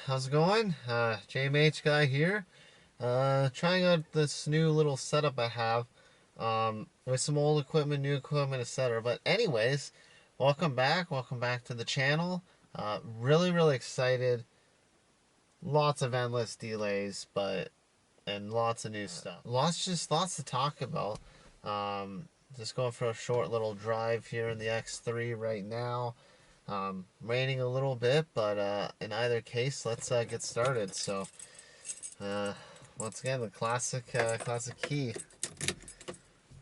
how's it going? JMH guy here. Trying out this new little setup I have with some old equipment, new equipment, etc. But anyways, welcome back. Welcome back to the channel. Really excited. Lots of endless delays, and lots of new stuff. Lots to talk about. Just going for a short little drive here in the X3 right now. Raining a little bit, but in either case, let's get started. So, once again, the classic key.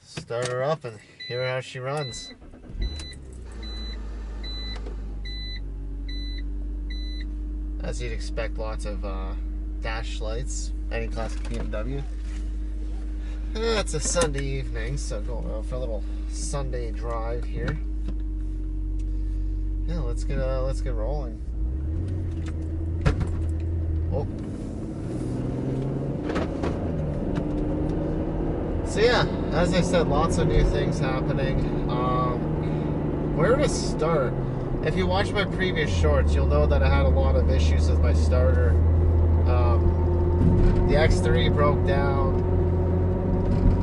Start her up and hear how she runs. As you'd expect, lots of dash lights. Any classic BMW. It's a Sunday evening, so going out for a little Sunday drive here. Yeah, let's get rolling. Oh. So yeah, as I said, lots of new things happening. Where to start? If you watch my previous shorts, you'll know that I had a lot of issues with my starter. The X3 broke down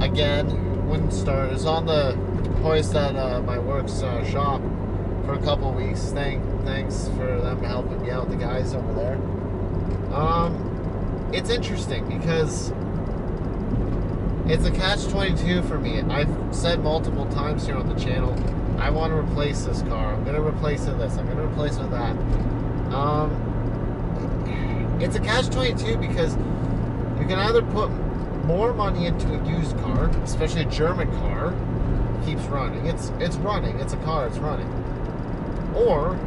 again, wouldn't start. It was on the hoist at my work's shop for a couple weeks. Thanks for them helping me out, the guys over there. It's interesting because it's a catch-22 for me. I've said multiple times here on the channel, I want to replace this car. I'm going to replace it with this. I'm going to replace it with that. It's a catch-22 because you can either put more money into a used car, especially a German car, keeps running. It's running. It's a car. It's running. Or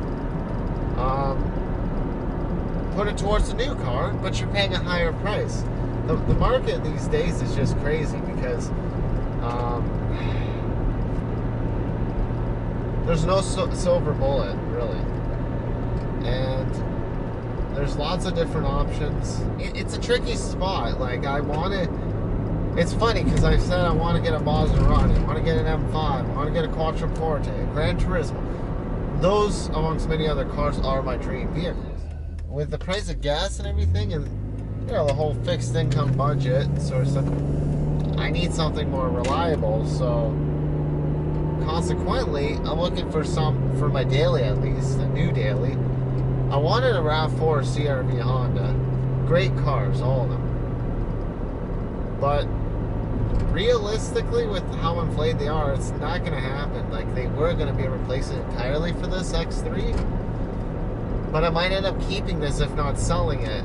put it towards a new car, but you're paying a higher price. The market these days is just crazy because there's no silver bullet, really. And there's lots of different options. It's a tricky spot. Like, it's funny because I said I want to get a Maserati, I want to get an M5, I want to get a Quattroporte, a Gran Turismo. Those, amongst many other cars, are my dream vehicles. With the price of gas and everything, and the whole fixed income budget sort of stuff, I need something more reliable. So consequently, I'm looking for my daily, at least a new daily. I wanted a RAV4 CRV Honda. Great cars, all of them. But realistically, with how inflated they are, it's not going to happen. Like, they were going to be replacing entirely for this X3, but I might end up keeping this, if not selling it,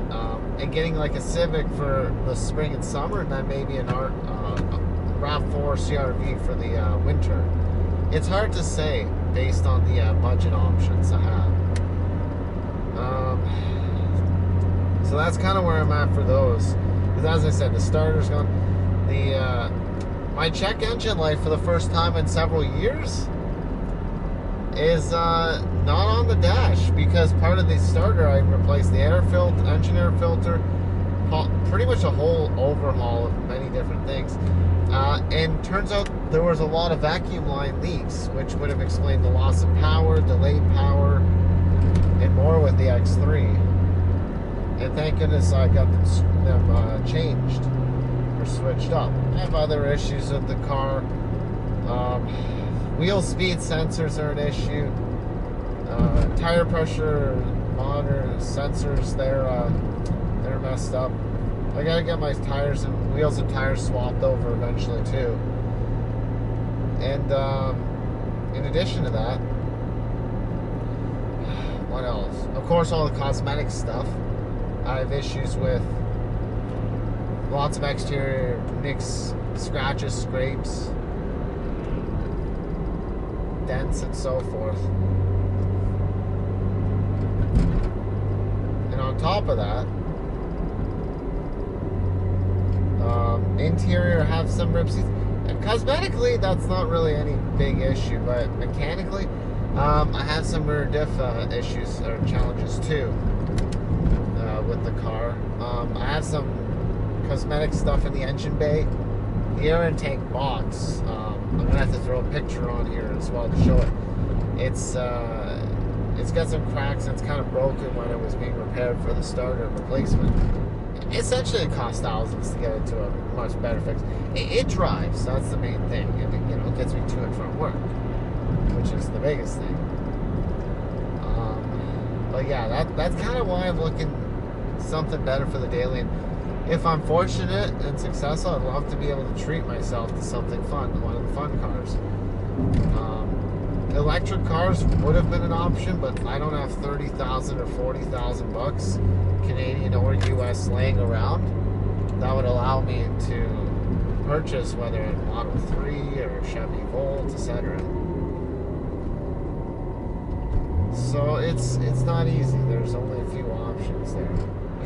and getting like a Civic for the spring and summer, and then maybe a RAV4 CRV for the winter. It's hard to say based on the budget options I have. So that's kind of where I'm at for those. Because as I said, the starter's gone. My check engine light for the first time in several years is not on the dash, because part of the starter I replaced the engine air filter, pretty much a whole overhaul of many different things. And turns out there was a lot of vacuum line leaks, which would have explained the loss of power, delayed power, and more with the X3. And thank goodness I got them changed or switched up. I have other issues with the car. Wheel speed sensors are an issue. Tire pressure monitor sensors, they're messed up. I gotta get my tires and wheels and tires swapped over eventually too. And in addition to that, what else? Of course, all the cosmetic stuff. I have issues with lots of exterior nicks, scratches, scrapes, dents, and so forth. And on top of that, interior have some ripsies. And cosmetically, that's not really any big issue, but mechanically, I have some rear diff issues or challenges too with the car. I have some cosmetic stuff in the engine bay. The air intake box, I'm gonna have to throw a picture on here as well to show it. It's it's got some cracks and it's kind of broken when it was being repaired for the starter replacement. Essentially, it costs thousands to get it to a much better fix. It drives, that's the main thing, and it gets me to and from work, which is the biggest thing. But yeah, that's kind of why I'm looking something better for the daily. And if I'm fortunate and successful, I'd love to be able to treat myself to something fun, one of the fun cars. Electric cars would have been an option, but I don't have 30,000 or 40,000 bucks Canadian or US laying around that would allow me to purchase whether a Model 3 or Chevy Volt, etc. So it's not easy. There's only a few options there.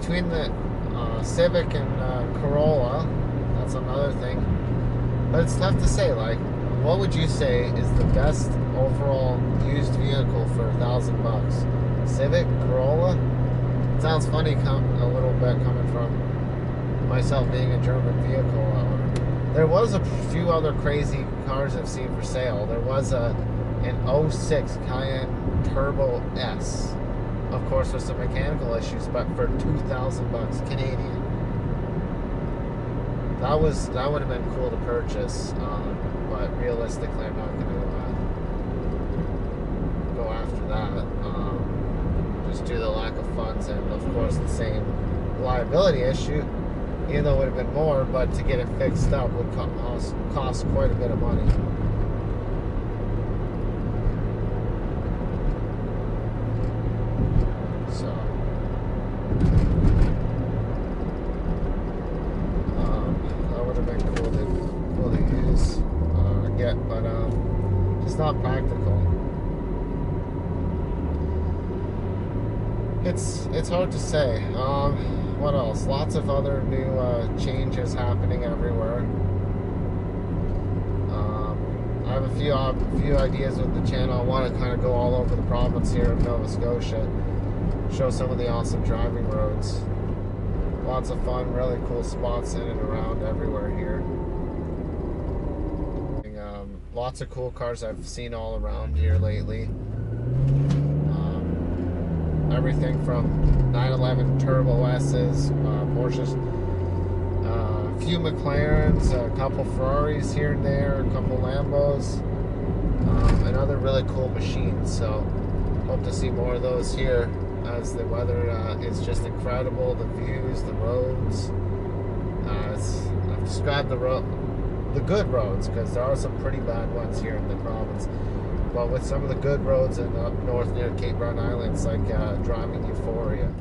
Between the Civic and Corolla, that's another thing. But it's tough to say. Like, what would you say is the best overall used vehicle for $1,000? Civic, Corolla? It sounds funny a little bit coming from myself being a German vehicle owner. There was a few other crazy cars I've seen for sale. There was an 06 Cayenne Turbo S. Of course, with some mechanical issues, but for 2,000 bucks Canadian. That would have been cool to purchase, but realistically, I'm not going to go after that. Just due to the lack of funds and, of course, the same liability issue. Even though it would have been more, but to get it fixed up would cost quite a bit of money. So, that would have been cool to use or get, but it's not practical. It's hard to say. What else? Lots of other new changes happening everywhere. I have a few ideas with the channel. I want to kind of go all over the province here of Nova Scotia, show some of the awesome driving roads. Lots of fun, really cool spots in and around everywhere here. Lots of cool cars I've seen all around here lately. Everything from 911 Turbo S's, Porsches, a few McLarens, a couple Ferraris here and there, a couple Lambos, and other really cool machines. So hope to see more of those here as the weather is just incredible. The views, the roads. I've described the good roads because there are some pretty bad ones here in the province. But with some of the good roads in up north near Cape Brown Island, it's like driving euphoria.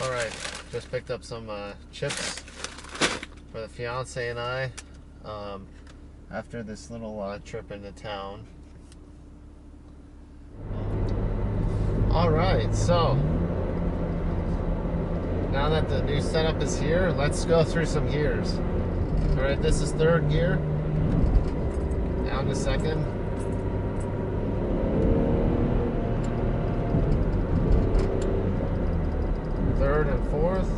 Alright, just picked up some chips for the fiance and I after this little trip into town. Alright, so now that the new setup is here, let's go through some gears. Alright, this is third gear, down to second. Third and fourth,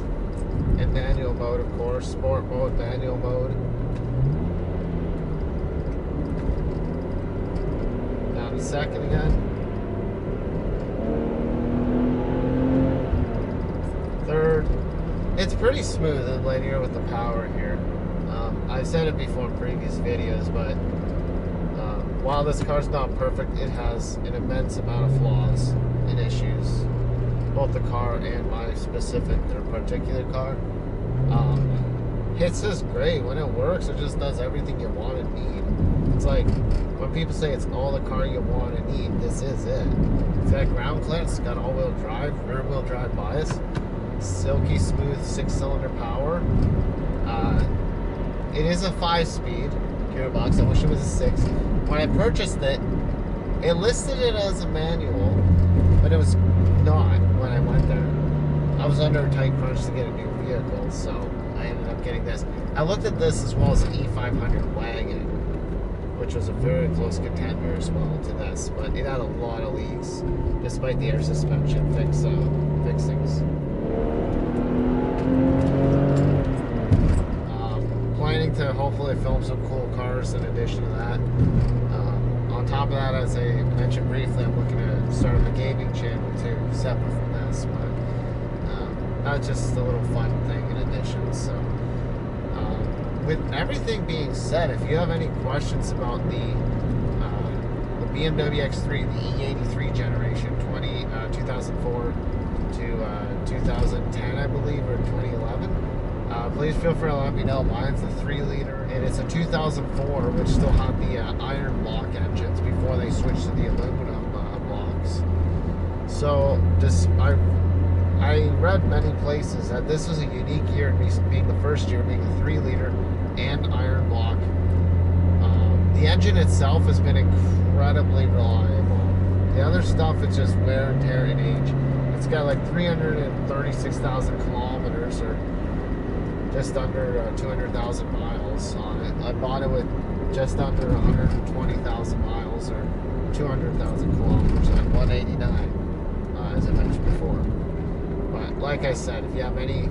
and manual mode, of course, sport mode, manual mode. Down to second again. Third. It's pretty smooth and linear with the power here. I've said it before in previous videos, but while this car's not perfect, it has an immense amount of flaws and issues. Both the car and my specific or particular car. It's just great. When it works, it just does everything you want and need. It's like when people say it's all the car you want and need, this is it. It's got ground clearance, it's got all-wheel drive, rear-wheel drive bias, silky smooth 6-cylinder power. it is a 5-speed gearbox. I wish it was a 6. When I purchased it, it listed it as a manual, but it was not when I went there. I was under a tight crunch to get a new vehicle, so I ended up getting this. I looked at this as well as an E500 wagon, which was a very close contender as well to this, but it had a lot of leaks, despite the air suspension fixings. Planning to hopefully film some cool cars in addition to that. On top of that, as I mentioned briefly, I'm looking to start a gaming channel too, separate from this, but that's just a little fun thing in addition. So, with everything being said, if you have any questions about the BMW X3, the E83 generation, 2004 to 2010, I believe, or 2011, please feel free to let me know. Mine's a 3-liter, and it's a 2004, which still had the iron block engines before they switched to the aluminum blocks. So, I read many places that this was a unique year, being the first year being a 3-liter and iron block. The engine itself has been incredibly reliable. The other stuff is just wear and tear and age. It's got like 336,000 kilometers, or just under 200,000 miles on it. I bought it with just under 120,000 miles, or 200,000 kilometers at 189, as I mentioned before. But like I said, if you have any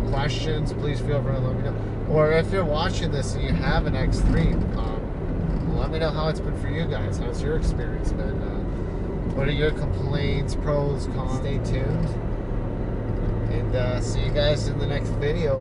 questions, please feel free to let me know. Or if you're watching this and you have an X3, let me know how it's been for you guys. How's your experience been? What are your complaints, pros, cons? Stay tuned. And see you guys in the next video.